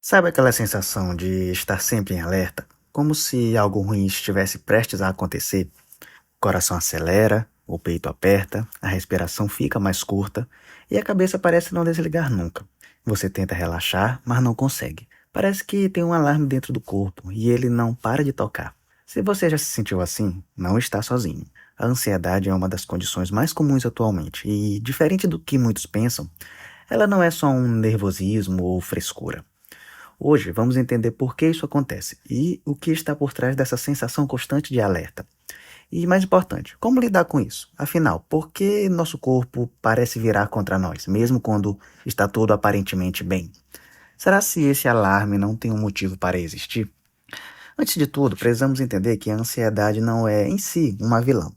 Sabe aquela sensação de estar sempre em alerta? Como se algo ruim estivesse prestes a acontecer? O coração acelera, o peito aperta, a respiração fica mais curta e a cabeça parece não desligar nunca. Você tenta relaxar, mas não consegue. Parece que tem um alarme dentro do corpo e ele não para de tocar. Se você já se sentiu assim, não está sozinho. A ansiedade é uma das condições mais comuns atualmente e, diferente do que muitos pensam, ela não é só um nervosismo ou frescura. Hoje vamos entender por que isso acontece e o que está por trás dessa sensação constante de alerta. E mais importante, como lidar com isso? Afinal, por que nosso corpo parece virar contra nós, mesmo quando está tudo aparentemente bem? Será se esse alarme não tem um motivo para existir? Antes de tudo, precisamos entender que a ansiedade não é, em si, uma vilã.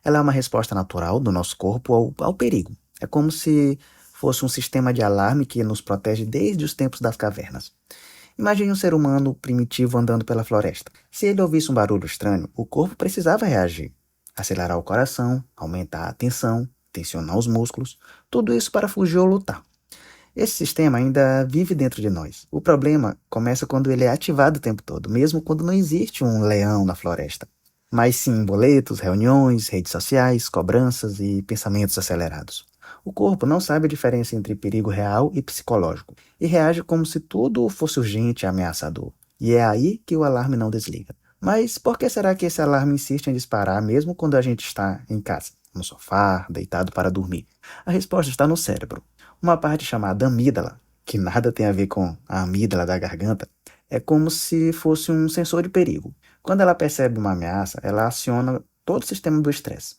Ela é uma resposta natural do nosso corpo ao perigo. É como se fosse um sistema de alarme que nos protege desde os tempos das cavernas. Imagine um ser humano primitivo andando pela floresta. Se ele ouvisse um barulho estranho, o corpo precisava reagir. Acelerar o coração, aumentar a tensão, tensionar os músculos, tudo isso para fugir ou lutar. Esse sistema ainda vive dentro de nós. O problema começa quando ele é ativado o tempo todo, mesmo quando não existe um leão na floresta. Mas sim boletos, reuniões, redes sociais, cobranças e pensamentos acelerados. O corpo não sabe a diferença entre perigo real e psicológico e reage como se tudo fosse urgente e ameaçador. E é aí que o alarme não desliga. Mas por que será que esse alarme insiste em disparar mesmo quando a gente está em casa, no sofá, deitado para dormir? A resposta está no cérebro. Uma parte chamada amígdala, que nada tem a ver com a amígdala da garganta, é como se fosse um sensor de perigo. Quando ela percebe uma ameaça, ela aciona todo o sistema do estresse.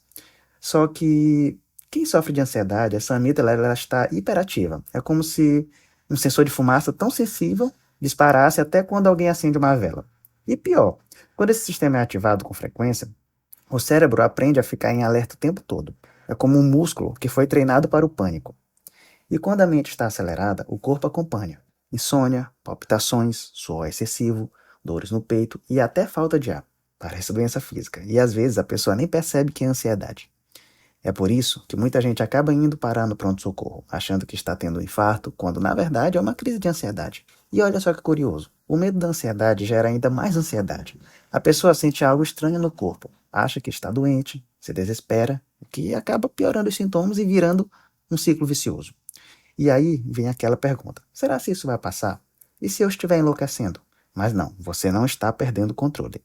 Só que quem sofre de ansiedade, essa amígdala ela está hiperativa. É como se um sensor de fumaça tão sensível disparasse até quando alguém acende uma vela. E pior, quando esse sistema é ativado com frequência, o cérebro aprende a ficar em alerta o tempo todo. É como um músculo que foi treinado para o pânico. E quando a mente está acelerada, o corpo acompanha. Insônia, palpitações, suor excessivo, dores no peito e até falta de ar. Parece doença física. E às vezes a pessoa nem percebe que é ansiedade. É por isso que muita gente acaba indo parar no pronto-socorro, achando que está tendo um infarto, quando na verdade é uma crise de ansiedade. E olha só que curioso, o medo da ansiedade gera ainda mais ansiedade. A pessoa sente algo estranho no corpo, acha que está doente, se desespera, o que acaba piorando os sintomas e virando um ciclo vicioso. E aí vem aquela pergunta: será se isso vai passar? E se eu estiver enlouquecendo? Mas não, você não está perdendo o controle.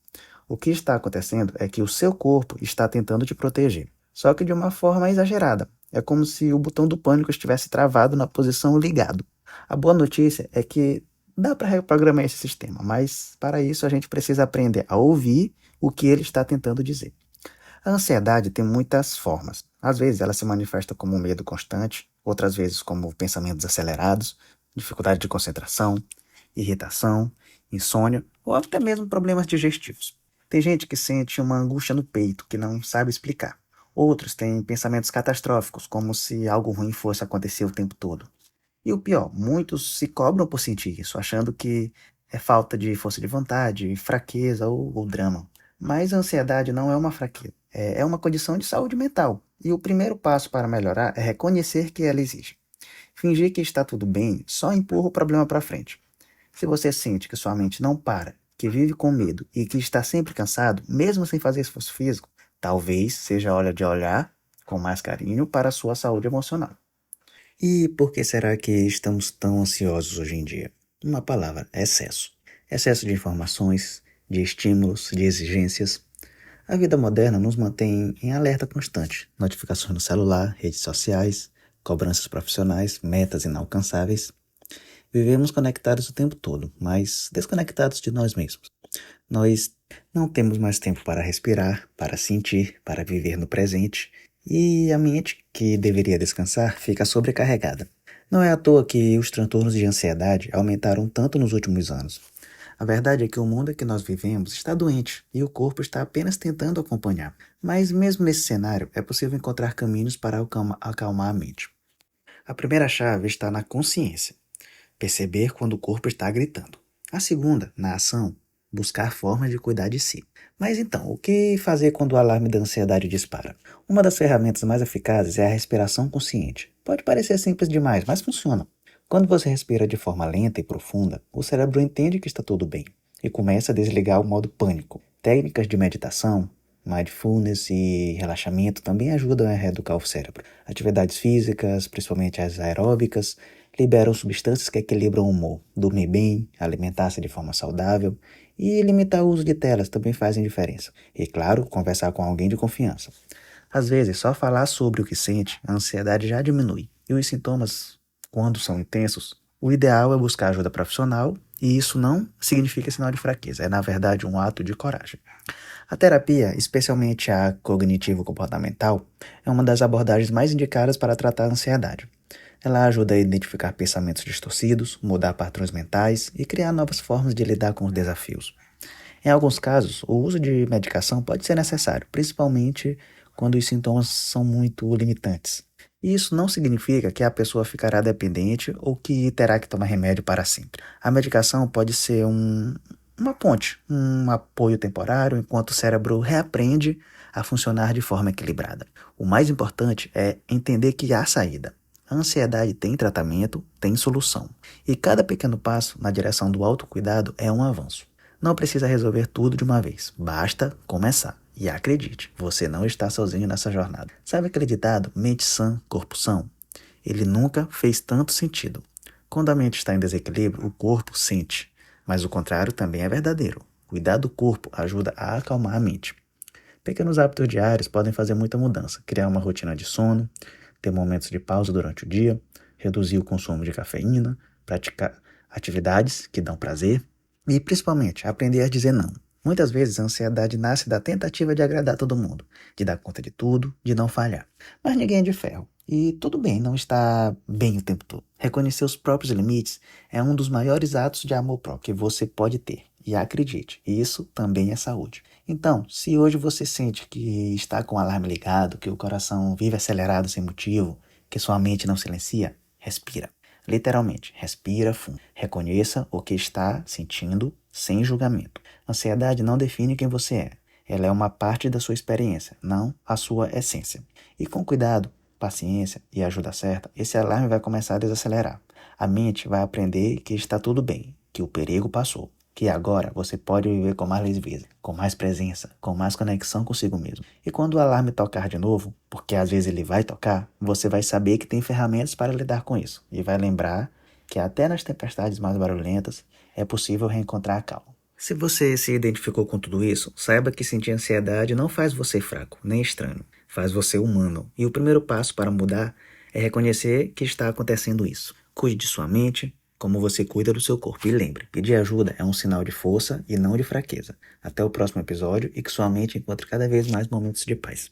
O que está acontecendo é que o seu corpo está tentando te proteger, só que de uma forma exagerada. É como se o botão do pânico estivesse travado na posição ligado. A boa notícia é que dá para reprogramar esse sistema, mas para isso a gente precisa aprender a ouvir o que ele está tentando dizer. A ansiedade tem muitas formas. Às vezes ela se manifesta como um medo constante, outras vezes como pensamentos acelerados, dificuldade de concentração, irritação, insônia ou até mesmo problemas digestivos. Tem gente que sente uma angústia no peito que não sabe explicar. Outros têm pensamentos catastróficos, como se algo ruim fosse acontecer o tempo todo. E o pior, muitos se cobram por sentir isso, achando que é falta de força de vontade, fraqueza ou drama. Mas a ansiedade não é uma fraqueza, é uma condição de saúde mental. E o primeiro passo para melhorar é reconhecer que ela existe. Fingir que está tudo bem só empurra o problema para frente. Se você sente que sua mente não para, que vive com medo e que está sempre cansado, mesmo sem fazer esforço físico, talvez seja a hora de olhar com mais carinho para a sua saúde emocional. E por que será que estamos tão ansiosos hoje em dia? Uma palavra: excesso. Excesso de informações, de estímulos, de exigências. A vida moderna nos mantém em alerta constante. Notificações no celular, redes sociais, cobranças profissionais, metas inalcançáveis. Vivemos conectados o tempo todo, mas desconectados de nós mesmos. Nós não temos mais tempo para respirar, para sentir, para viver no presente, e a mente, que deveria descansar, fica sobrecarregada. Não é à toa que os transtornos de ansiedade aumentaram tanto nos últimos anos. A verdade é que o mundo em que nós vivemos está doente e o corpo está apenas tentando acompanhar. Mas, mesmo nesse cenário, é possível encontrar caminhos para acalmar a mente. A primeira chave está na consciência. Perceber quando o corpo está gritando. A segunda, na ação, buscar formas de cuidar de si. Mas então, o que fazer quando o alarme da ansiedade dispara? Uma das ferramentas mais eficazes é a respiração consciente. Pode parecer simples demais, mas funciona. Quando você respira de forma lenta e profunda, o cérebro entende que está tudo bem e começa a desligar o modo pânico. Técnicas de meditação, mindfulness e relaxamento também ajudam a reeducar o cérebro. Atividades físicas, principalmente as aeróbicas, liberam substâncias que equilibram o humor. Dormir bem, alimentar-se de forma saudável e limitar o uso de telas também fazem diferença. E, claro, conversar com alguém de confiança. Às vezes, só falar sobre o que sente, a ansiedade já diminui. E os sintomas, quando são intensos, o ideal é buscar ajuda profissional, e isso não significa sinal de fraqueza, é na verdade um ato de coragem. A terapia, especialmente a cognitivo-comportamental, é uma das abordagens mais indicadas para tratar a ansiedade. Ela ajuda a identificar pensamentos distorcidos, mudar padrões mentais e criar novas formas de lidar com os desafios. Em alguns casos, o uso de medicação pode ser necessário, principalmente quando os sintomas são muito limitantes. E isso não significa que a pessoa ficará dependente ou que terá que tomar remédio para sempre. A medicação pode ser uma ponte, um apoio temporário enquanto o cérebro reaprende a funcionar de forma equilibrada. O mais importante é entender que há saída. A ansiedade tem tratamento, tem solução. E cada pequeno passo na direção do autocuidado é um avanço. Não precisa resolver tudo de uma vez, basta começar. E acredite, você não está sozinho nessa jornada. Sabe aquele ditado, mente sã, corpo são? Ele nunca fez tanto sentido. Quando a mente está em desequilíbrio, o corpo sente. Mas o contrário também é verdadeiro. Cuidar do corpo ajuda a acalmar a mente. Pequenos hábitos diários podem fazer muita mudança. Criar uma rotina de sono, ter momentos de pausa durante o dia, reduzir o consumo de cafeína, praticar atividades que dão prazer e, principalmente, aprender a dizer não. Muitas vezes a ansiedade nasce da tentativa de agradar todo mundo, de dar conta de tudo, de não falhar. Mas ninguém é de ferro. E tudo bem não estar bem o tempo todo. Reconhecer os próprios limites é um dos maiores atos de amor próprio que você pode ter. E acredite, isso também é saúde. Então, se hoje você sente que está com o alarme ligado, que o coração vive acelerado sem motivo, que sua mente não silencia, respira. Literalmente, respira fundo. Reconheça o que está sentindo sem julgamento. Ansiedade não define quem você é. Ela é uma parte da sua experiência, não a sua essência. E com cuidado, paciência e ajuda certa, esse alarme vai começar a desacelerar. A mente vai aprender que está tudo bem, que o perigo passou, que agora você pode viver com mais leveza, com mais presença, com mais conexão consigo mesmo. E quando o alarme tocar de novo, porque às vezes ele vai tocar, você vai saber que tem ferramentas para lidar com isso e vai lembrar que até nas tempestades mais barulhentas é possível reencontrar a calma. Se você se identificou com tudo isso, saiba que sentir ansiedade não faz você fraco, nem estranho, faz você humano. E o primeiro passo para mudar é reconhecer que está acontecendo isso. Cuide de sua mente, como você cuida do seu corpo. E lembre, pedir ajuda é um sinal de força e não de fraqueza. Até o próximo episódio e que sua mente encontre cada vez mais momentos de paz.